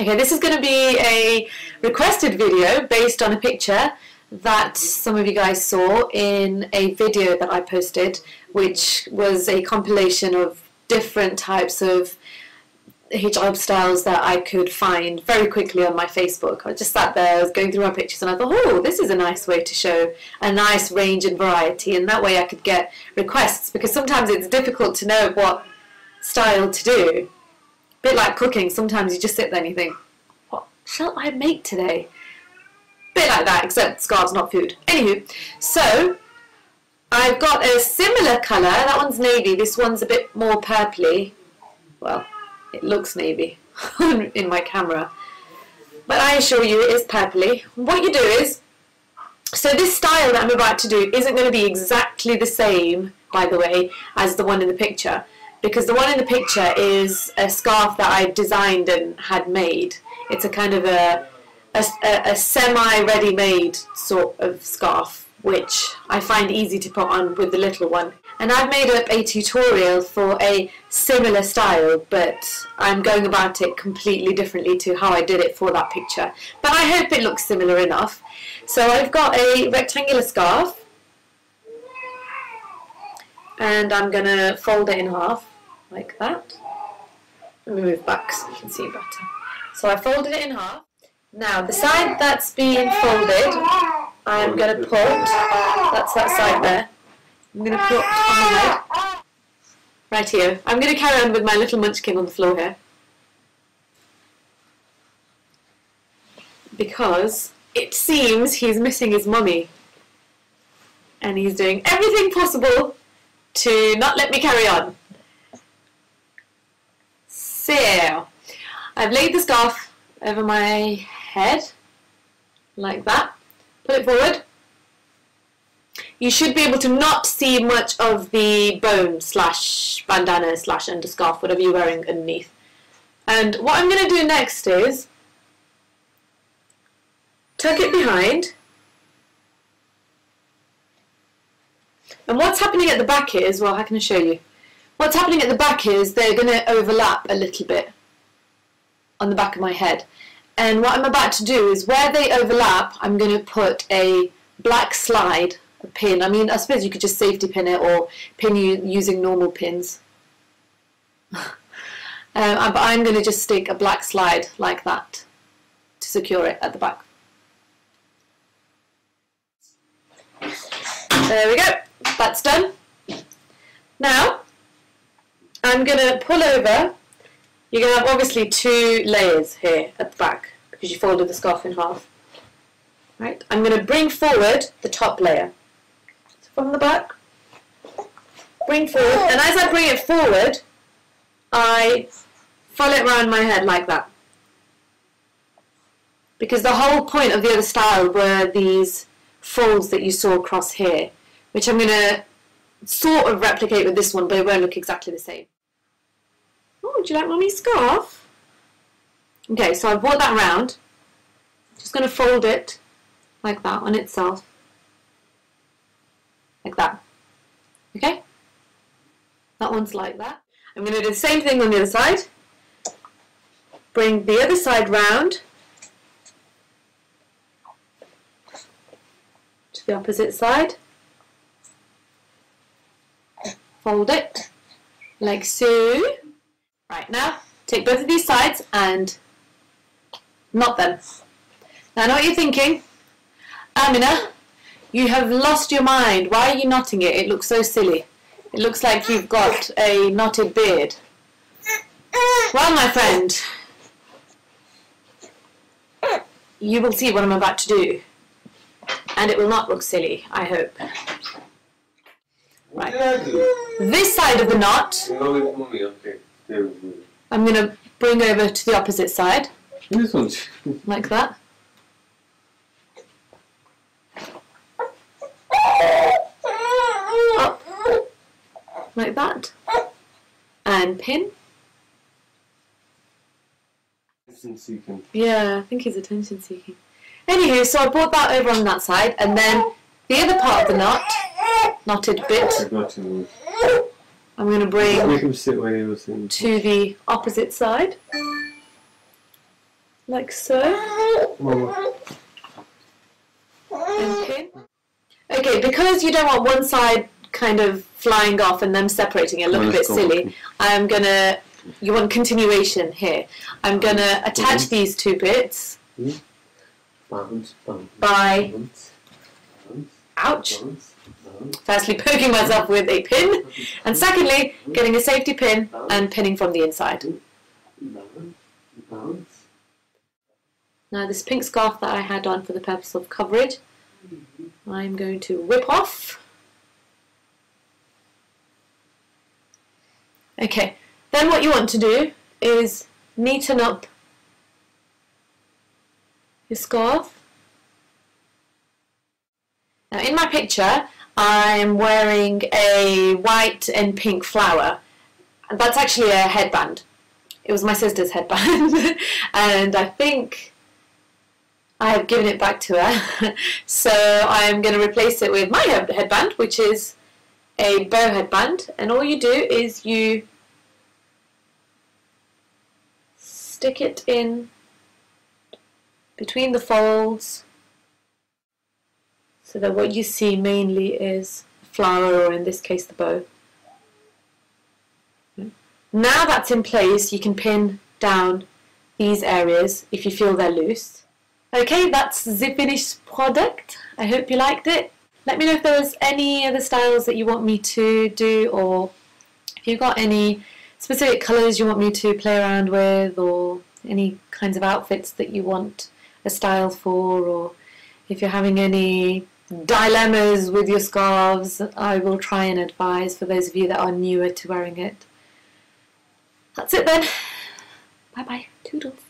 Okay, this is going to be a requested video based on a picture that some of you guys saw in a video that I posted, which was a compilation of different types of hijab styles that I could find very quickly on my Facebook. I just sat there, I was going through my pictures and I thought, oh, this is a nice way to show a nice range and variety, and that way I could get requests, because sometimes it's difficult to know what style to do. A bit like cooking, sometimes you just sit there and you think, what shall I make today? Bit like that, except scarves, not food. Anywho, so I've got a similar colour. That one's navy, this one's a bit more purpley. Well, it looks navy in my camera, but I assure you it is purpley. What you do is, so this style that I'm about to do isn't going to be exactly the same, by the way, as the one in the picture, because the one in the picture is a scarf that I designed and had made. It's a kind of a semi-ready-made sort of scarf, which I find easy to put on with the little one. And I've made up a tutorial for a similar style, but I'm going about it completely differently to how I did it for that picture. But I hope it looks similar enough. So I've got a rectangular scarf, and I'm going to fold it in half, like that. Let me move back so you can see better. So I folded it in half. Now the side that's being folded, I'm going to put, that's that side there, I'm going to put on the head, right here. I'm going to carry on with my little munchkin on the floor here, because it seems he's missing his mummy, and he's doing everything possible to not let me carry on. So, I've laid the scarf over my head, like that. Put it forward. You should be able to not see much of the bone slash bandana slash underscarf, whatever you're wearing underneath. And what I'm going to do next is tuck it behind. And what's happening at the back is, well, how can I show you? What's happening at the back is they're going to overlap a little bit on the back of my head. And what I'm about to do is, where they overlap, I'm going to put a black slide, a pin. I mean, I suppose you could just safety pin it or pin you using normal pins. But I'm going to just stick a black slide like that to secure it at the back. There we go. That's done. Now, I'm going to pull over. You're going to have obviously two layers here at the back because you folded the scarf in half. Right? I'm going to bring forward the top layer. So from the back, bring forward, and as I bring it forward, I fold it around my head like that. Because the whole point of the other style were these folds that you saw across here, which I'm going to sort of replicate with this one, but it won't look exactly the same. Oh, do you like Mummy's scarf? Okay, so I've brought that round. Just going to fold it like that on itself. Like that. Okay? That one's like that. I'm going to do the same thing on the other side. Bring the other side round to the opposite side. Fold it like so. Right, now take both of these sides and knot them. Now I know what you're thinking. Amina, you have lost your mind. Why are you knotting it? It looks so silly. It looks like you've got a knotted beard. Well, my friend, you will see what I'm about to do, and it will not look silly, I hope. Right. This side of the knot, I'm going to bring over to the opposite side, like that. Up, like that, and pin. Yeah, I think he's attention seeking. Anywho, so I brought that over on that side, and then the other part of the knot, knotted bit, I'm going to bring Make him sit where he was sitting. to the opposite side. like so. And pin. Okay, because you don't want one side kind of flying off and them separating it, look a bit silly, I'm gonna, you want continuation here. I'm gonna attach these two bits by, ouch, firstly poking myself with a pin, and secondly getting a safety pin and pinning from the inside. Now this pink scarf that I had on for the purpose of coverage, I'm going to whip off. Okay, then what you want to do is neaten up your scarf. Now in my picture I'm wearing a white and pink flower. That's actually a headband. It was my sister's headband and I think I have given it back to her. So I'm going to replace it with my headband, which is a bow headband, and all you do is you stick it in between the folds so that what you see mainly is a flower, or in this case the bow. Now that's in place, you can pin down these areas if you feel they're loose. Okay, that's the finished product. I hope you liked it. Let me know if there's any other styles that you want me to do, or if you've got any specific colours you want me to play around with, or any kinds of outfits that you want a style for, or if you're having any dilemmas with your scarves, I will try and advise for those of you that are newer to wearing it. That's it then. Bye bye. Toodles.